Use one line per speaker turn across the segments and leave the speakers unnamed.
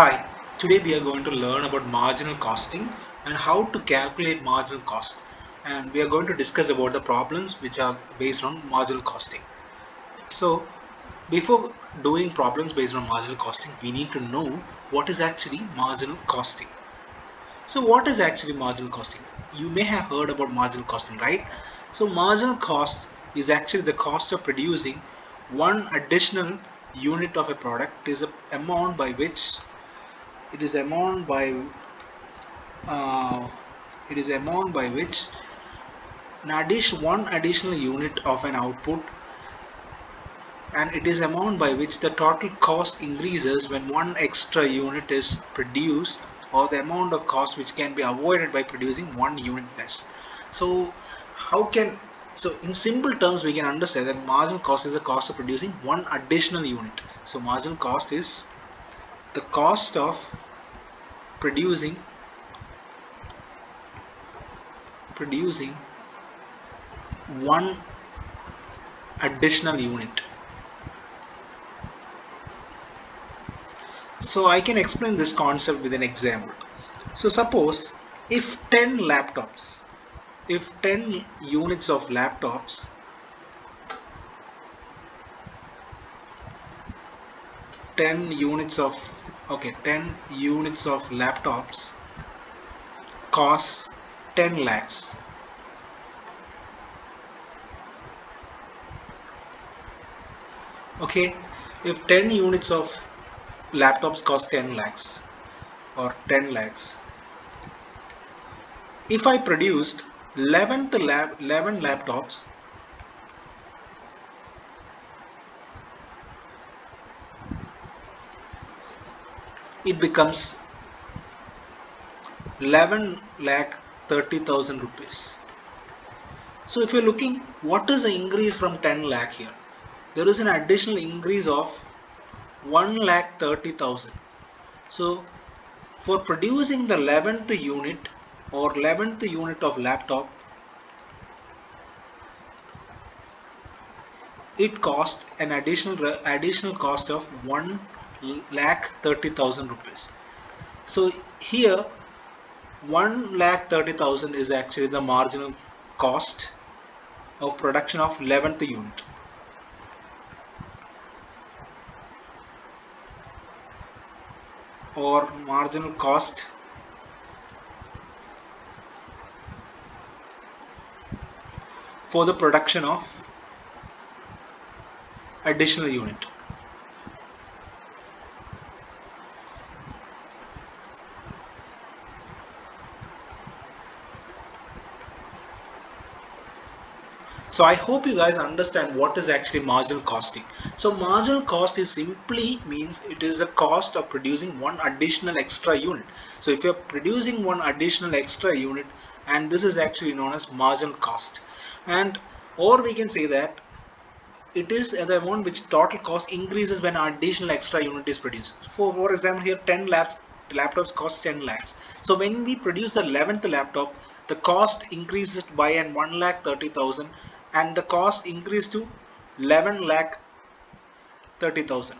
Hi, today we are going to learn about marginal costing and how to calculate marginal cost. And we are going to discuss about the problems which are based on marginal costing. So, before doing problems based on marginal costing, we need to know what is actually marginal costing. So, what is actually marginal costing? You may have heard about marginal costing, right? So, marginal cost is actually the cost of producing one additional unit of a product. Is the amount by which it is amount by uh, it is amount by which one additional unit of an output, and it is amount by which the total cost increases when one extra unit is produced, or the amount of cost which can be avoided by producing one unit less. So how can so in simple terms we can understand that marginal cost is the cost of producing one additional unit. So marginal cost is the cost of producing producing one additional unit. So I can explain this concept with an example. So suppose if 10 laptops, if 10 units of laptops, 10 units of, okay, 10 units of laptops cost 10 lakhs. Okay, if 10 units of laptops cost 10 lakhs or 10 lakhs, if I produced 11 laptops, it becomes 11 lakh 30,000 rupees. So if you're looking, what is the increase from 10 lakh here? There is an additional increase of 1 lakh 30,000. So for producing the 11th unit or 11th unit of laptop, it cost an additional cost of 1 lakh 30,000 rupees. So here 1 lakh 30,000 is actually the marginal cost of production of 11th unit, or marginal cost for the production of additional unit. So I hope you guys understand what is actually marginal costing. So marginal cost is simply means it is the cost of producing one additional extra unit. So if you're producing one additional extra unit, and this is actually known as marginal cost, and or we can say that it is the amount which total cost increases when additional extra unit is produced. For example, here 10 laptops cost 10 lakhs. So when we produce the 11th laptop, the cost increases by an 1 lakh 30,000, and the cost increased to 11 lakh 30,000.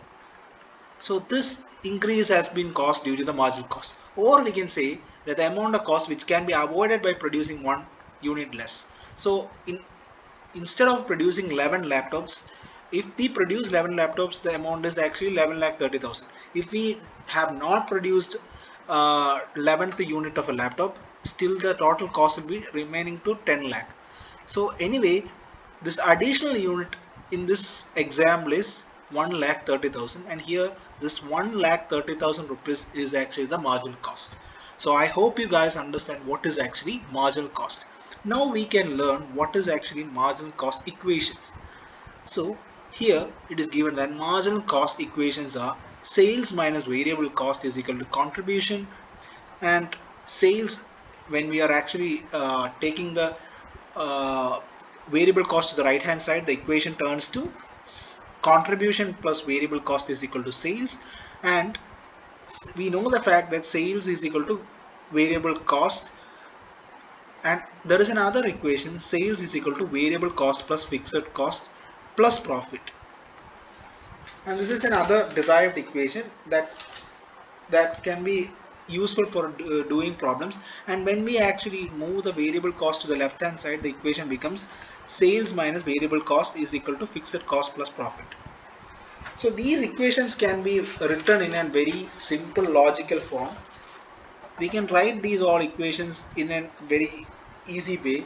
So this increase has been caused due to the marginal cost, or we can say that the amount of cost which can be avoided by producing one unit less. So instead of producing 11 laptops, if we produce 11 laptops, the amount is actually 11 lakh 30,000. If we have not produced 11th unit of a laptop, still the total cost will be remaining to 10 lakh. So anyway, this additional unit in this example is 1 lakh 30,000, and here this 1 lakh 30,000 rupees is actually the marginal cost. So I hope you guys understand what is actually marginal cost. Now we can learn what is actually marginal cost equations. So here it is given that marginal cost equations are sales minus variable cost is equal to contribution, and sales, when we are actually taking the uh, variable cost to the right hand side, the equation turns to contribution plus variable cost is equal to sales, and we know the fact that sales is equal to variable cost, and there is another equation, sales is equal to variable cost plus fixed cost plus profit, and this is another derived equation that that can be useful for doing problems. And when we actually move the variable cost to the left hand side, the equation becomes sales minus variable cost is equal to fixed cost plus profit. So these equations can be written in a very simple logical form. We can write these all equations in a very easy way.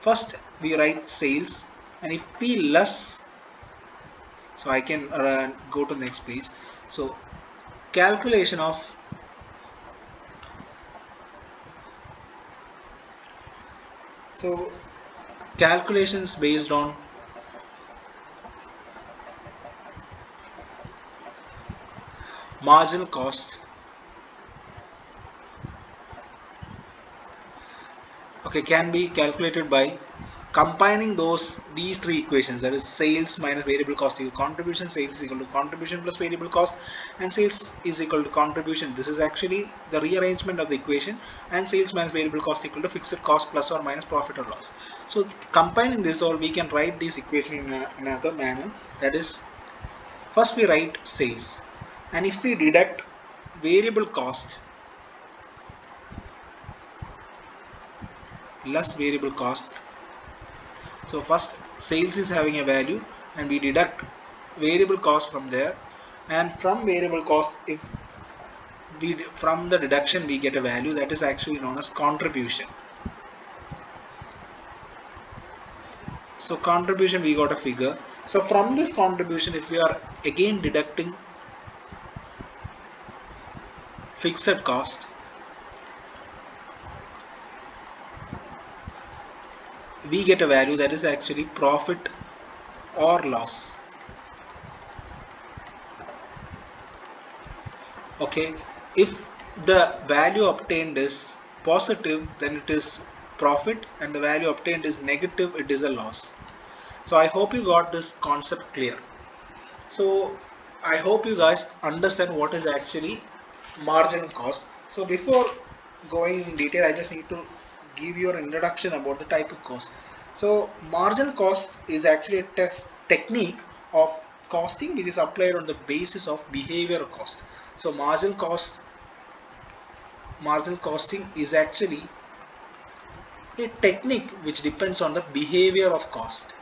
First we write sales, and if we less, so I can go to the next page. So calculation of calculations based on marginal cost, okay, can be calculated by combining these three equations, that is sales minus variable cost equal to contribution, sales is equal to contribution plus variable cost, and sales is equal to contribution. This is actually the rearrangement of the equation, and sales minus variable cost equal to fixed cost plus or minus profit or loss. So combining this, or we can write this equation in another manner, that is, first we write sales, and if we deduct variable cost less variable cost, so first sales is having a value and we deduct variable cost from there, and from variable cost, if we from the deduction we get a value, that is actually known as contribution. So contribution, we got a figure. So from this contribution, if we are again deducting fixed cost, we get a value that is actually profit or loss. Okay, if the value obtained is positive, then it is profit, and the value obtained is negative, it is a loss. So I hope you got this concept clear. So I hope you guys understand what is actually marginal cost. So before going in detail, I just need to give you an introduction about the type of cost. So marginal cost is actually a technique of costing which is applied on the basis of behavior cost. So marginal costing is actually a technique which depends on the behavior of cost.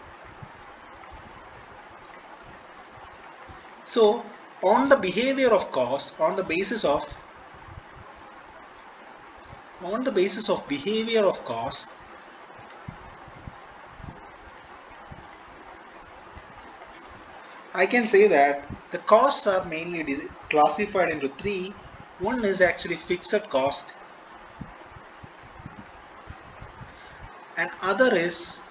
So on the behavior of cost, on the basis of behavior of cost, I can say that the costs are mainly classified into three. One is actually fixed cost, and other is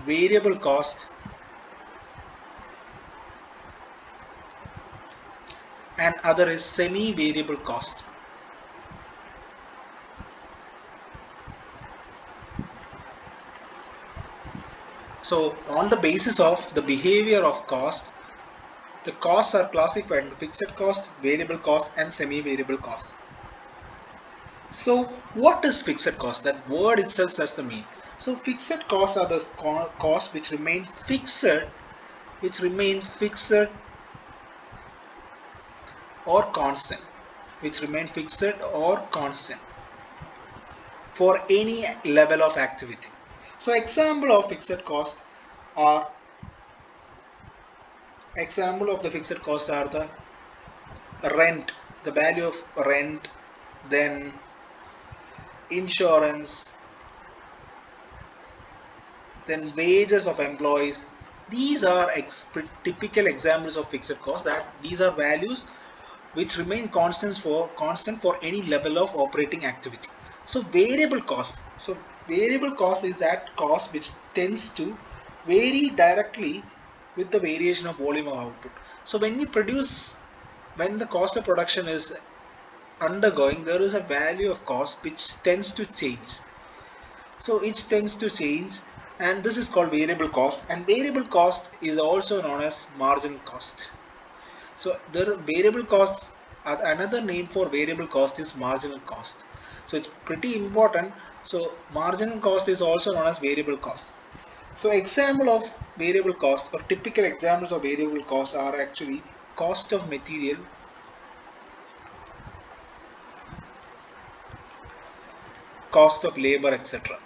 variable cost, and other is semi-variable cost. So on the basis of the behavior of cost, the costs are classified into fixed cost, variable cost, and semi-variable cost. So what is fixed cost? That word itself says the mean. So fixed costs are the costs which remain fixed or constant, for any level of activity. So example of fixed cost are the rent, the value of rent, then insurance, then wages of employees. These are typical examples of fixed cost, that these are values which remain constant for any level of operating activity. So variable cost is that cost which tends to vary directly with the variation of volume of output. So when the cost of production is undergoing, there is a value of cost which tends to change. So it tends to change, and this is called variable cost, and variable cost is also known as marginal cost. So there is variable costs. Another name for variable cost is marginal cost. So it's pretty important. So marginal cost is also known as variable cost. So example of variable cost, or typical examples of variable cost, are actually cost of material, cost of labor, etc.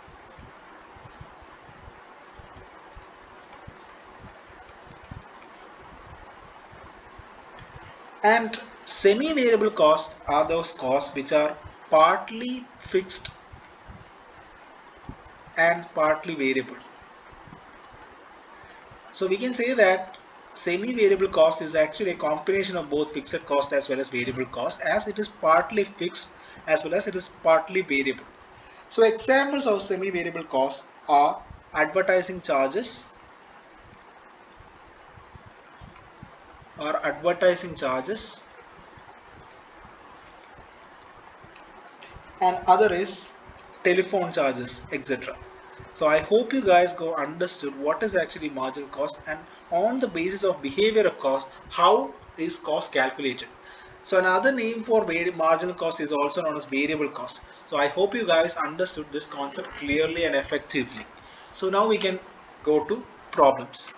And semi-variable costs are those costs which are partly fixed and partly variable. So we can say that semi-variable cost is actually a combination of both fixed cost as well as variable cost, as it is partly fixed as well as it is partly variable. So examples of semi-variable costs are advertising charges and other is telephone charges, etc. So I hope you guys go understood what is actually marginal cost, and on the basis of behavior of cost, how is cost calculated. So another name for marginal cost is also known as variable cost. So I hope you guys understood this concept clearly and effectively. So now we can go to problems.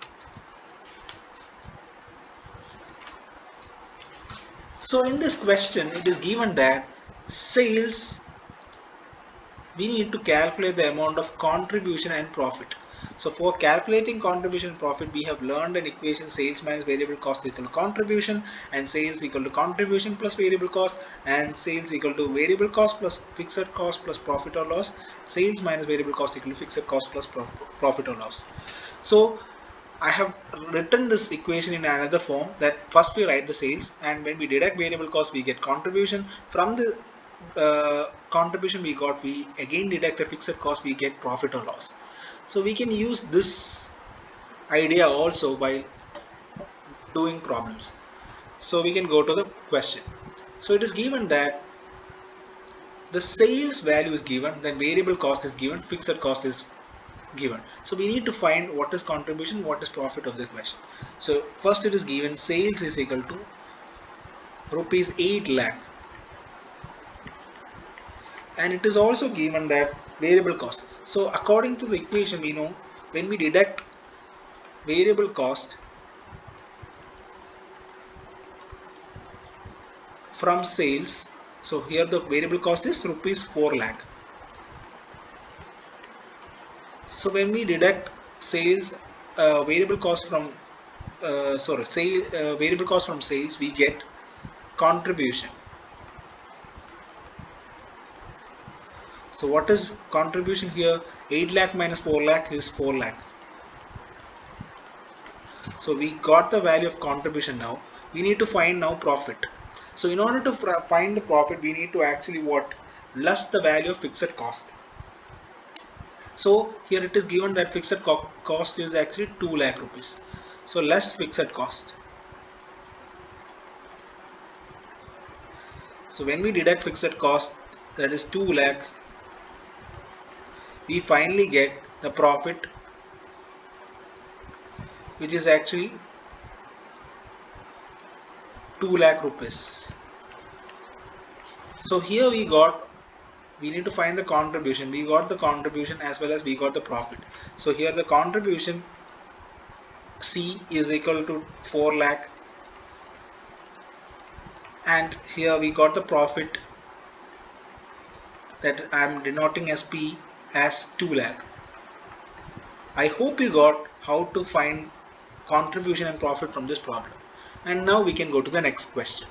So in this question, it is given that sales, we need to calculate the amount of contribution and profit. So for calculating contribution and profit, we have learned an equation: sales minus variable cost equal to contribution, and sales equal to contribution plus variable cost, and sales equal to variable cost plus fixed cost plus profit or loss, sales minus variable cost equal to fixed cost plus profit or loss. So I have written this equation in another form, that first we write the sales, and when we deduct variable cost we get contribution. From the contribution we again deduct a fixed cost, we get profit or loss. So we can use this idea also by doing problems. So we can go to the question. So it is given that the sales value is given, then variable cost is given, fixed cost is given. So we need to find what is contribution, what is profit of the question. So first it is given sales is equal to rupees 8 lakh, and it is also given that variable cost. So according to the equation, we know when we deduct variable cost from sales, so here the variable cost is rupees 4 lakh. So when we deduct sales variable cost from variable cost from sales, we get contribution. So what is contribution here? 8 lakh minus 4 lakh is 4 lakh. So we got the value of contribution. Now we need to find now profit. So in order to find the profit, we need to actually what? Less the value of fixed cost. So here it is given that fixed cost is actually 2 lakh rupees. So less fixed cost. So when we deduct fixed cost, that is 2 lakh, we finally get the profit, which is actually 2 lakh rupees. So here we need to find the contribution. We got the contribution as well as we got the profit. So here the contribution C is equal to 4 lakh, and here we got the profit that I am denoting as P as 2 lakh. I hope you got how to find contribution and profit from this problem. And now we can go to the next question.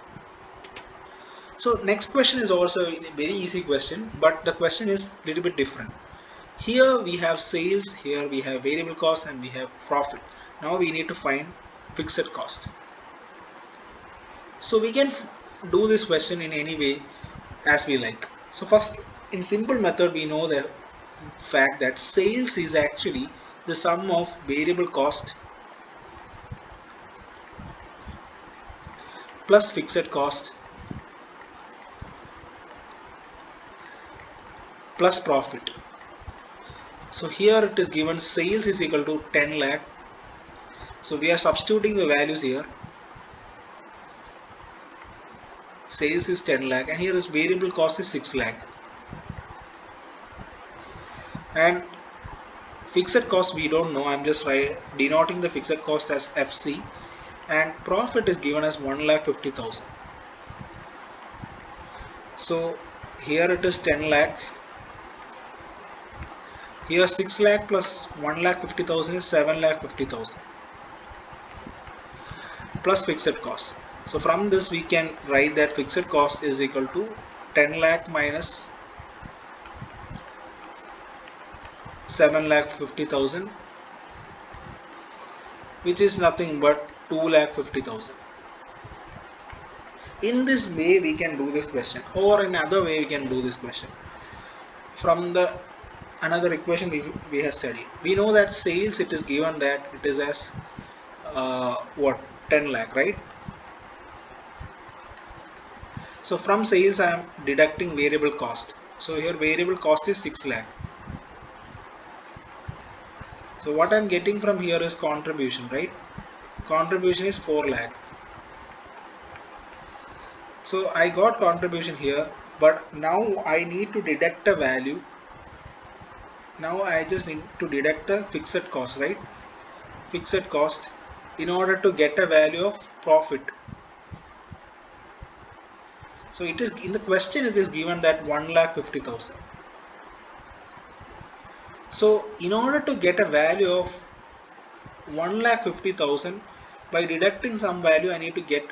So next question is also a very easy question, but the question is a little bit different. Here we have sales, here we have variable cost, and we have profit. Now we need to find fixed cost. So we can do this question in any way as we like. So first, in simple method, we know the fact that sales is actually the sum of variable cost plus fixed cost plus profit. So here it is given sales is equal to 10 lakh. So we are substituting the values here. Sales is 10 lakh, and here is variable cost is 6 lakh. And fixed cost we don't know, I'm just denoting the fixed cost as FC, and profit is given as 1,50,000. So here it is 10 lakh, Here 6 lakh plus 1 lakh 50,000 is 7 lakh 50,000 plus fixed cost. So from this we can write that fixed cost is equal to 10 lakh minus 7 lakh 50,000, which is nothing but 2 lakh 50,000. In this way we can do this question, or in another way we can do this question. From the another equation we have studied, we know that sales, it is given that it is as what, 10 lakh, right? So from sales I am deducting variable cost. So here variable cost is 6 lakh. So what I am getting from here is contribution, right? Contribution is 4 lakh. So I got contribution here, but now I need to deduct a value. Now I just need to deduct a fixed cost, right? Fixed cost in order to get a value of profit. So it is in the question, it is given that 1,50,000. So in order to get a value of 1,50,000, by deducting some value I need to get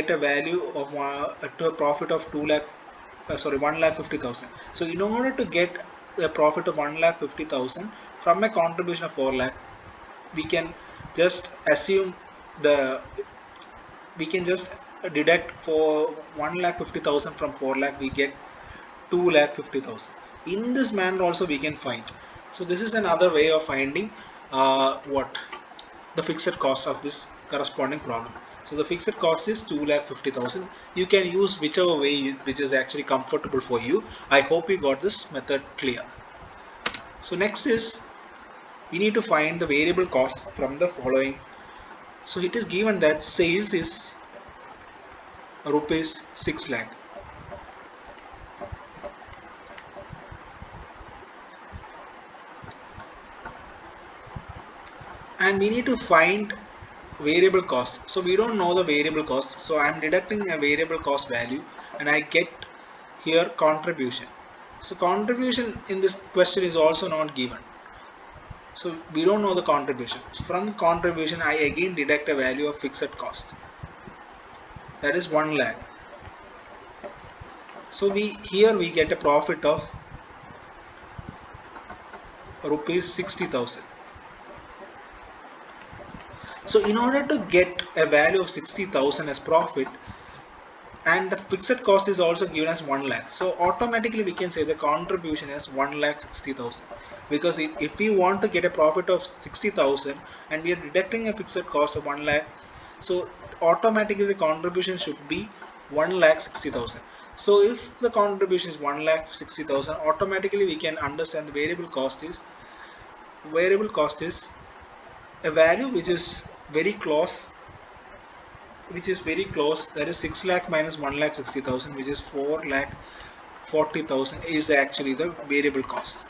a value of to a profit of 1,50,000. So in order to get a profit of 1,50,000 from a contribution of 4 lakh, we can just assume we can just deduct for 1,50,000 from 4 lakh, we get 2,50,000. In this manner also we can find. So this is another way of finding what the fixed cost of this corresponding problem. So the fixed cost is 2,50,000. You can use whichever way which is actually comfortable for you. I hope you got this method clear. So next is, we need to find the variable cost from the following. So it is given that sales is rupees 6 lakh. And we need to find variable cost. So we don't know the variable cost. So I am deducting a variable cost value and I get here contribution. So contribution in this question is also not given. So we don't know the contribution. From contribution I again deduct a value of fixed cost. That is 1 lakh. So here we get a profit of rupees 60,000. So in order to get a value of 60,000 as profit, and the fixed cost is also given as 1 lakh, so automatically we can say the contribution is 1,60,000, because if we want to get a profit of 60,000 and we are deducting a fixed cost of 1 lakh, so automatically the contribution should be 1,60,000. So if the contribution is 1,60,000, automatically we can understand the variable cost is a value which is very close, that is 6 lakh minus 1,60,000, which is 4,40,000 is actually the variable cost.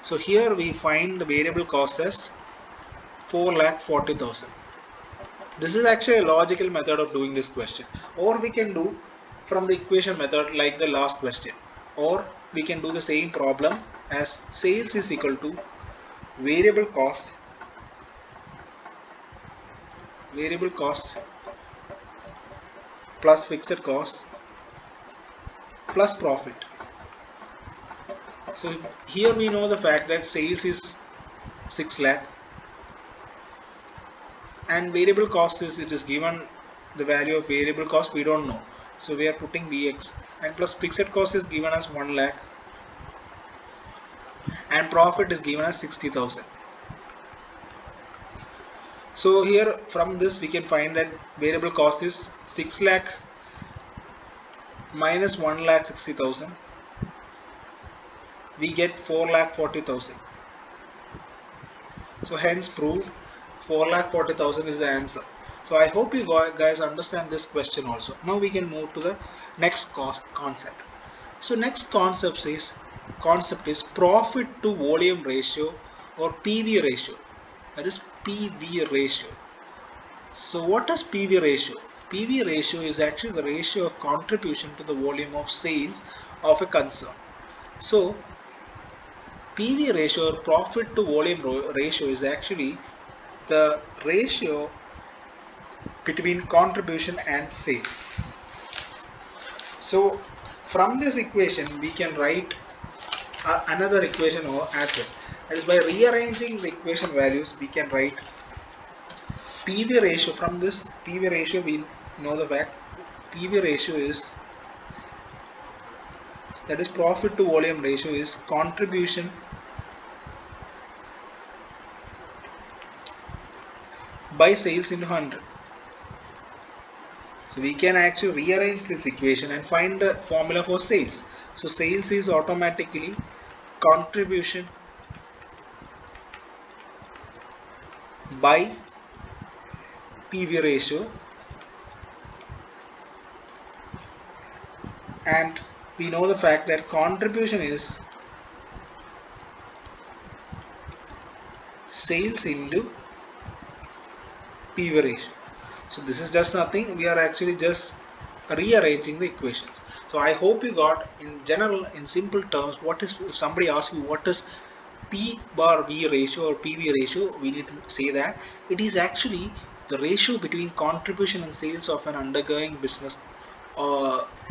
So here we find the variable cost as 4,40,000. This is actually a logical method of doing this question, or we can do from the equation method like the last question, or we can do the same problem as sales is equal to variable cost plus fixed cost plus profit. So here we know the fact that sales is 6 lakh and variable cost is, it is given the value of variable cost we don't know, so we are putting Vx, and plus fixed cost is given as 1 lakh and profit is given as 60,000. So here from this we can find that variable cost is 6 lakh minus 1,60,000, we get 4,40,000. So hence prove 4,40,000 is the answer. So I hope you guys understand this question also. Now we can move to the next concept. So next concept is profit to volume ratio, or PV ratio. That is PV ratio. So what is PV ratio? PV ratio is actually the ratio of contribution to the volume of sales of a concern. So PV ratio or profit to volume ratio is actually the ratio between contribution and sales. So from this equation we can write another equation as well. That is, by rearranging the equation values we can write PV ratio. From this PV ratio we know the fact PV ratio is, that is profit to volume ratio, is contribution by sales into 100. So we can actually rearrange this equation and find the formula for sales. So sales is automatically contribution by PV ratio, and we know the fact that contribution is sales into PV ratio. So this is just nothing, we are actually just rearranging the equations. So I hope you got, in general, in simple terms, what is, if somebody asks you what is P bar V ratio or PV ratio, we need to say that it is actually the ratio between contribution and sales of an undergoing business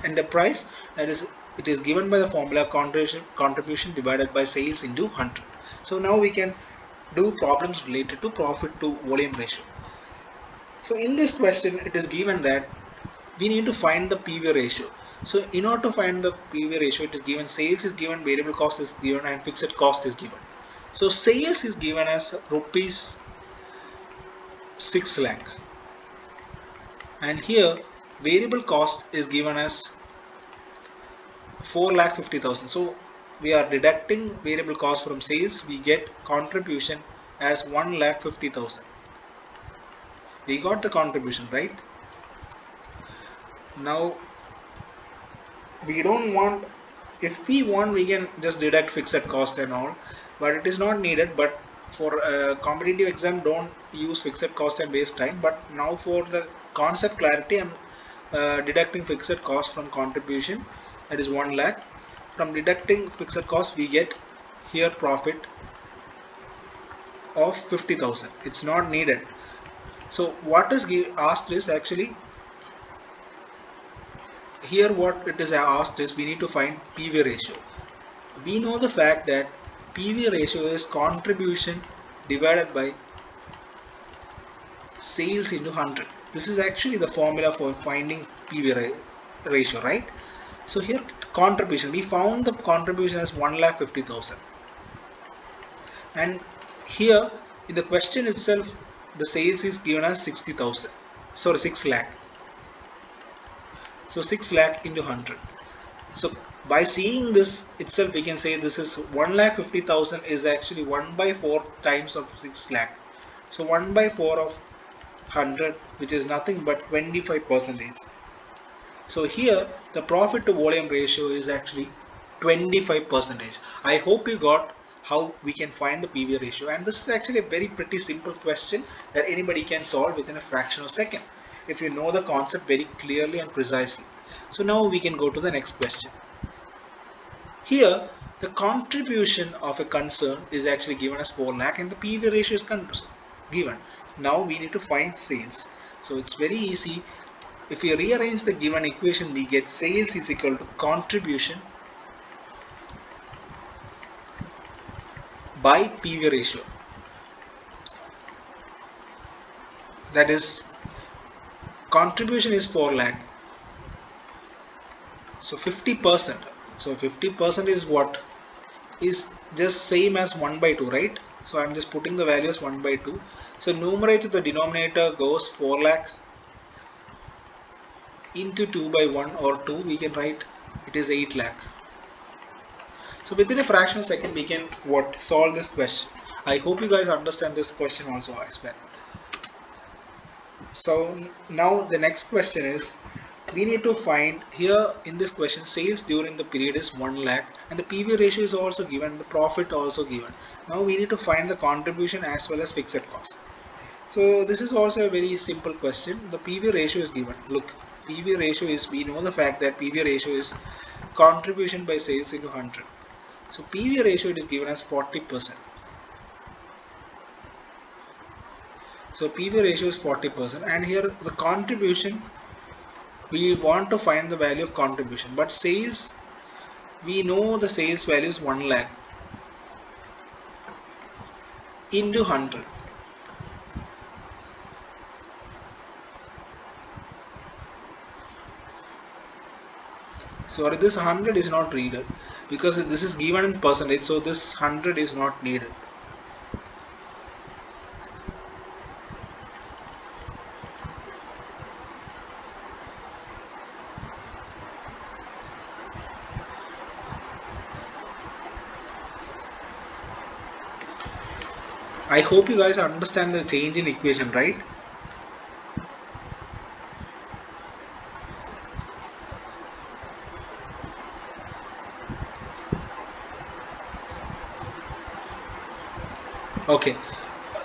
enterprise. That is, it is given by the formula contribution divided by sales into 100. So now we can do problems related to profit to volume ratio. So in this question it is given that we need to find the PV ratio. So in order to find the PV ratio, it is given sales is given, variable cost is given, and fixed cost is given. So sales is given as rupees 6 lakh, and here variable cost is given as 4,50,000. So we are deducting variable cost from sales, we get contribution as 1,50,000. We got the contribution, right? Now we don't want, if we want we can just deduct fixed cost and all, but it is not needed. But for a competitive exam, don't use fixed cost and waste time. But now for the concept clarity, I'm deducting fixed cost from contribution, that is 1 lakh. From deducting fixed cost we get here profit of 50,000. It's not needed. So what is asked is actually, here what it is asked is we need to find PV ratio. We know the fact that PV ratio is contribution divided by sales into 100. This is actually the formula for finding PV ratio, right? So here contribution, we found the contribution as 1,50,000, and here in the question itself the sales is given as 60,000, sorry 6 lakh. So 6 lakh into 100. So by seeing this itself we can say this is 1,50,000 is actually 1 by 4 times of 6 lakh. So 1 by 4 of 100, which is nothing but 25%. So here the profit to volume ratio is actually 25%. I hope you got how we can find the PV ratio, and this is actually a very pretty simple question that anybody can solve within a fraction of a second if you know the concept very clearly and precisely. So now we can go to the next question. Here the contribution of a concern is actually given as 4 lakh and the PV ratio is given. Now we need to find sales. So it's very easy. If we rearrange the given equation, we get sales is equal to contribution by PV ratio. That is, contribution is 4 lakh. So 50%. So 50% is what? Is just same as 1 by 2, right? So I'm just putting the value as 1 by 2. So numerator to the denominator goes 4 lakh into 2 by 1 or 2, we can write it is 8 lakh. So within a fraction of a second we can solve this question. I hope you guys understand this question also as well. So now the next question is, we need to find, here in this question, sales during the period is 1 lakh and the PV ratio is also given, the profit also given. Now we need to find the contribution as well as fixed cost. So this is also a very simple question. The PV ratio is given. Look, PV ratio is, we know the fact that PV ratio is contribution by sales into 100. So PV ratio it is given as 40%. So PV ratio is 40%, and here the contribution, we want to find the value of contribution, but sales, we know the sales value is 1 lakh into 100. Sorry, this 100 is not needed because this is given in percentage, so this 100 is not needed. I hope you guys understand the change in equation, right? Okay,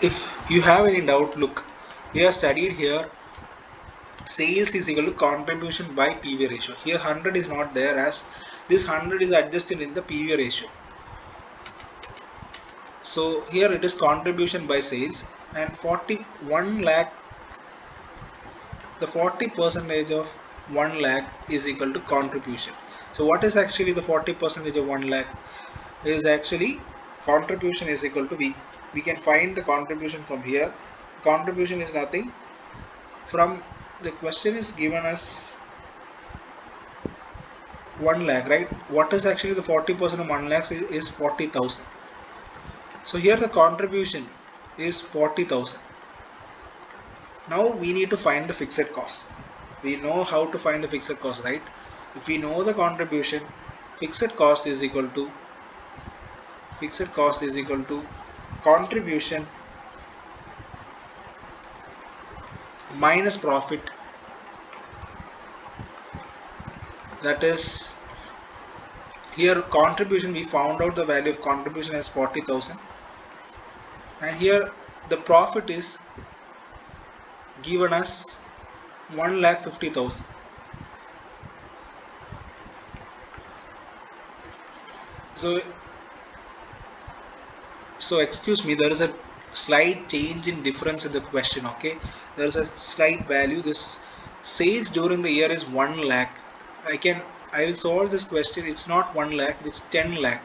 if you have any doubt, look, we have studied here sales is equal to contribution by PV ratio. Here 100 is not there, as this 100 is adjusted in the PV ratio. So here it is contribution by sales, and 41 lakh, the 40 percentage of 1 lakh is equal to contribution. So what is actually the 40 percentage of 1 lakh? Is actually contribution is equal to, we can find the contribution from here. Contribution is nothing, from the question is given as 1 lakh, right? What is actually the 40% of 1 lakh is 40,000. So here the contribution is 40,000. Now we need to find the fixed cost. We know how to find the fixed cost, right? If we know the contribution, fixed cost is equal to contribution minus profit, that is, here contribution, we found out the value of contribution as 40,000, and here the profit is given as 1,50,000. So excuse me, there is a slight change in difference in the question. Okay, there is a slight value. This sales during the year is 1 lakh. I will solve this question. It's not 1 lakh, it's 10 lakh.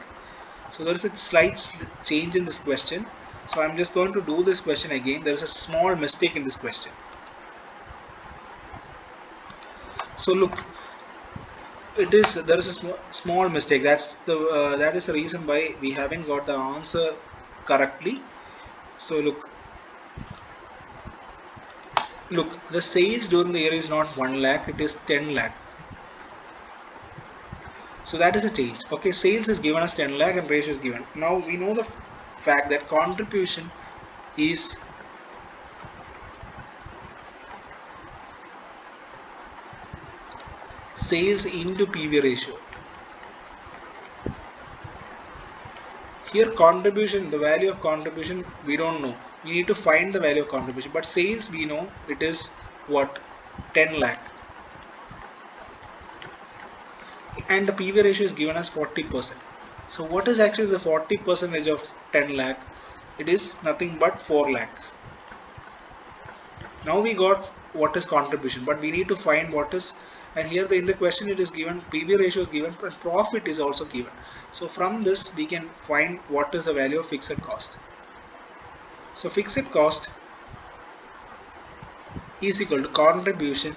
So there is a slight change in this question. So I'm just going to do this question again. There is a small mistake in this question. So look, there is a small mistake. That is the reason why we haven't got the answer correctly. So look, the sales during the year is not 1 lakh, it is 10 lakh. So that is a change. Okay, sales is given as 10 lakh and ratio is given. Now we know the fact that contribution is sales into PV ratio. Here contribution, the value of contribution we don't know. We need to find the value of contribution. But sales we know it is what? 10 lakh. And the PV ratio is given as 40%. So what is actually the 40% of 10 lakh? It is nothing but 4 lakh. Now we got what is contribution, but we need to find what is, and here in the question it is given PV ratio is given and profit is also given. So from this we can find what is the value of fixed cost. So fixed cost is equal to contribution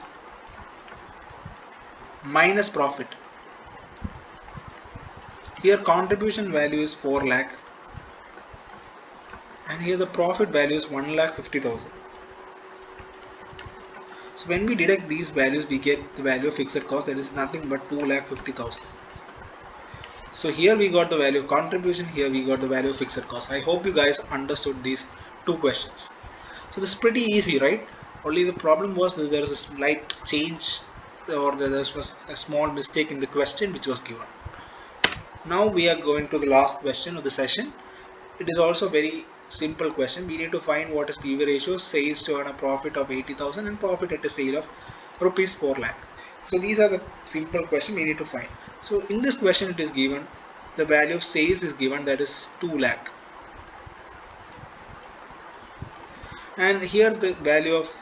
minus profit. Here contribution value is 4 lakh and here the profit value is 1,50,000. So when we deduct these values, we get the value of fixed cost, that is nothing but 2,50,000. So here we got the value of contribution, here we got the value of fixed cost. I hope you guys understood these two questions. So this is pretty easy, right? Only the problem was there is a slight change, or there was a small mistake in the question which was given. Now we are going to the last question of the session. It is also very simple question. We need to find what is PV ratio, sales to earn a profit of 80,000 and profit at a sale of rupees 4 lakh. So these are the simple question we need to find. So in this question it is given the value of sales is given, that is 2 lakh, and here the value of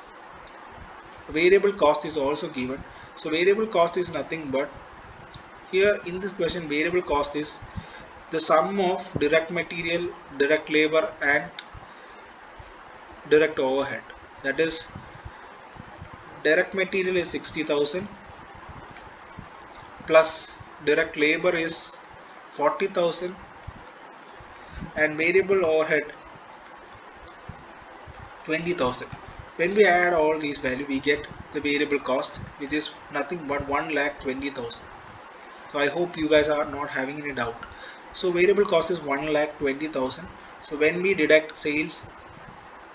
variable cost is also given. So variable cost is nothing but, here in this question, variable cost is the sum of direct material, direct labor and direct overhead. That is, direct material is 60,000 plus direct labor is 40,000 and variable overhead 20,000. When we add all these values, we get the variable cost, which is nothing but 1,20,000. So I hope you guys are not having any doubt. So variable cost is 1,20,000. So when we deduct sales,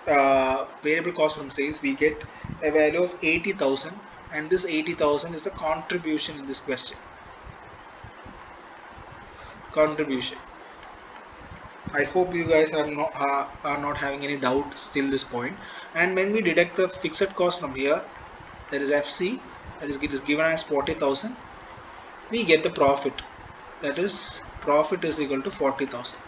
variable cost from sales, we get a value of 80,000, and this 80,000 is the contribution in this question. Contribution. I hope you guys are not having any doubt till this point. And when we deduct the fixed cost from here, that is FC, that is, it is given as 40,000, we get the profit. That is, profit is equal to 40,000.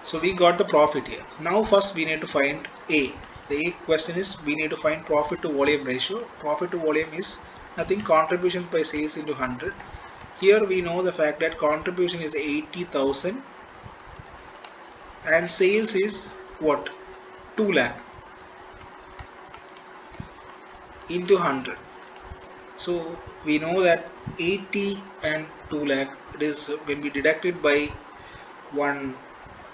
So we got the profit here. Now first we need to find A. The A question is, we need to find profit to volume ratio. Profit to volume is nothing, contribution by sales into 100. Here we know the fact that contribution is 80,000 and sales is what? 2 lakh into 100. So we know that 80 and 2 lakh, it is, when we deduct it by 1,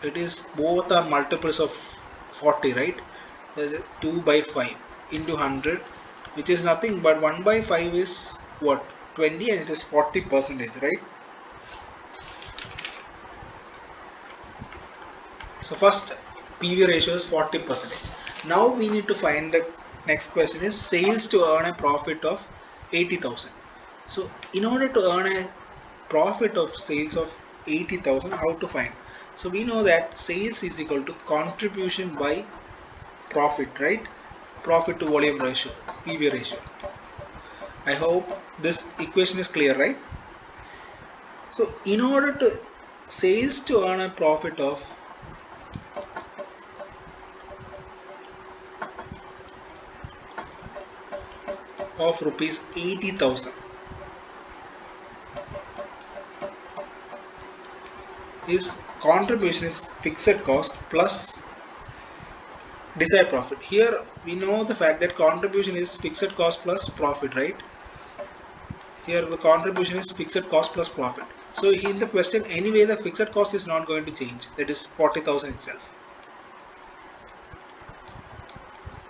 it is, both are multiples of 40, right? 2 by 5 into 100, which is nothing but 1 by 5 is what? 20, and it is 40%, right? So first PV ratio is 40%. Now we need to find, the next question is sales to earn a profit of 80,000. So in order to earn a profit of sales of 80,000, how to find? So we know that sales is equal to contribution by profit, right? Profit to volume ratio, PV ratio. I hope this equation is clear, right? So in order to sales to earn a profit of rupees 80,000 is, contribution is fixed cost plus desired profit. Here we know the fact that contribution is fixed cost plus profit, right? Here the contribution is fixed cost plus profit. So in the question, anyway the fixed cost is not going to change, that is 40,000 itself,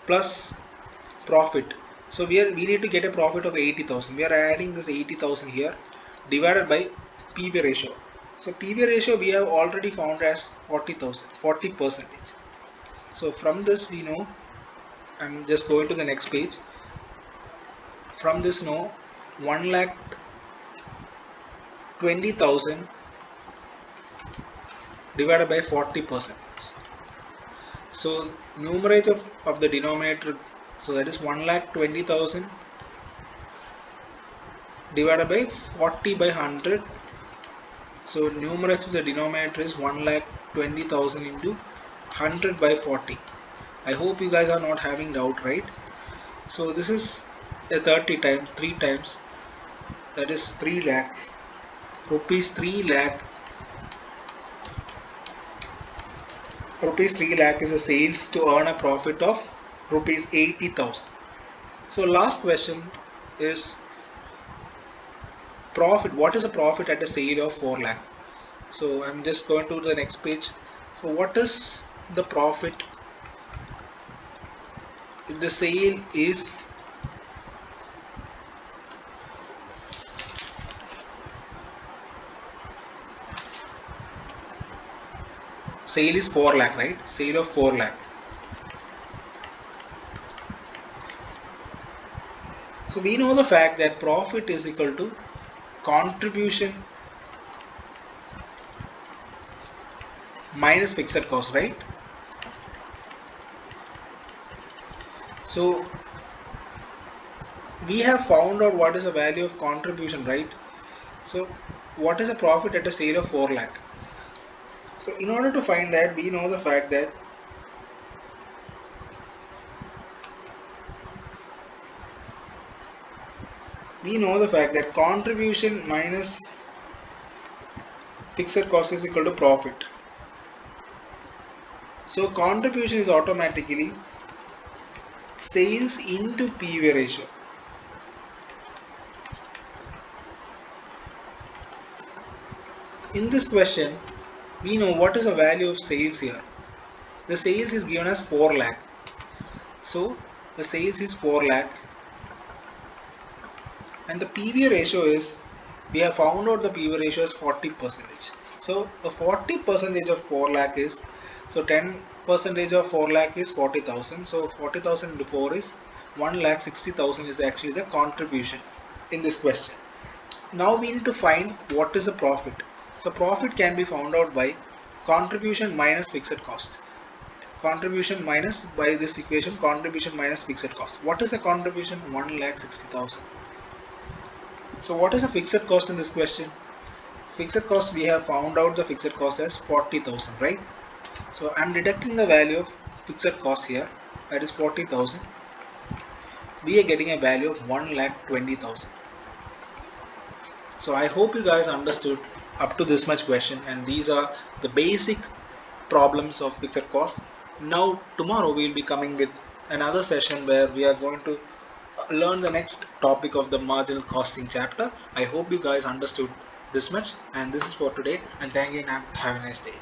plus profit. So we need to get a profit of 80,000. We are adding this 80,000 here, divided by PV ratio. So PV ratio we have already found as 40%. So from this we know, I'm just going to the next page. From this know, 1,20,000 divided by 40%. So numerator of the denominator, so that is 1,20,000 divided by 40 by 100. So numerator of the denominator is 1,20,000 into 100 by 40. I hope you guys are not having doubt, right? So this is a 30 times, 3 times, that is 3 lakh. Rupees 3 lakh. Rupees 3 lakh is a sales to earn a profit of rupees 80,000. So last question is profit. What is the profit at a sale of 4 lakh? So I'm just going to the next page. So what is the profit if the sale is sale is 4 lakh, right? Sale of 4 lakh. So we know the fact that profit is equal to contribution minus fixed cost, right? So we have found out what is the value of contribution, right? So what is a profit at a sale of 4 lakh? So in order to find that, we know the fact that contribution minus fixed cost is equal to profit. So contribution is automatically sales into PV ratio. In this question, we know what is the value of sales here. The sales is given as 4 lakh. So the sales is 4 lakh and the PV ratio is, we have found out the PV ratio is 40%. So the 40% of 4 lakh is, so 10% of 4 lakh is 40,000. So 40,000 into 4 is 1,60,000 is actually the contribution in this question. Now we need to find what is the profit. So profit can be found out by contribution minus fixed cost. Contribution minus, by this equation, contribution minus fixed cost. What is the contribution? 1,60,000. So what is the fixed cost in this question? Fixed cost, we have found out the fixed cost as 40,000, right? So I am deducting the value of fixed cost here, that is 40,000. We are getting a value of 1,20,000. So I hope you guys understood up to this much question, and these are the basic problems of fixed cost. Now tomorrow we will be coming with another session where we are going to learn the next topic of the marginal costing chapter. I hope you guys understood this much, and this is for today, and thank you and have a nice day.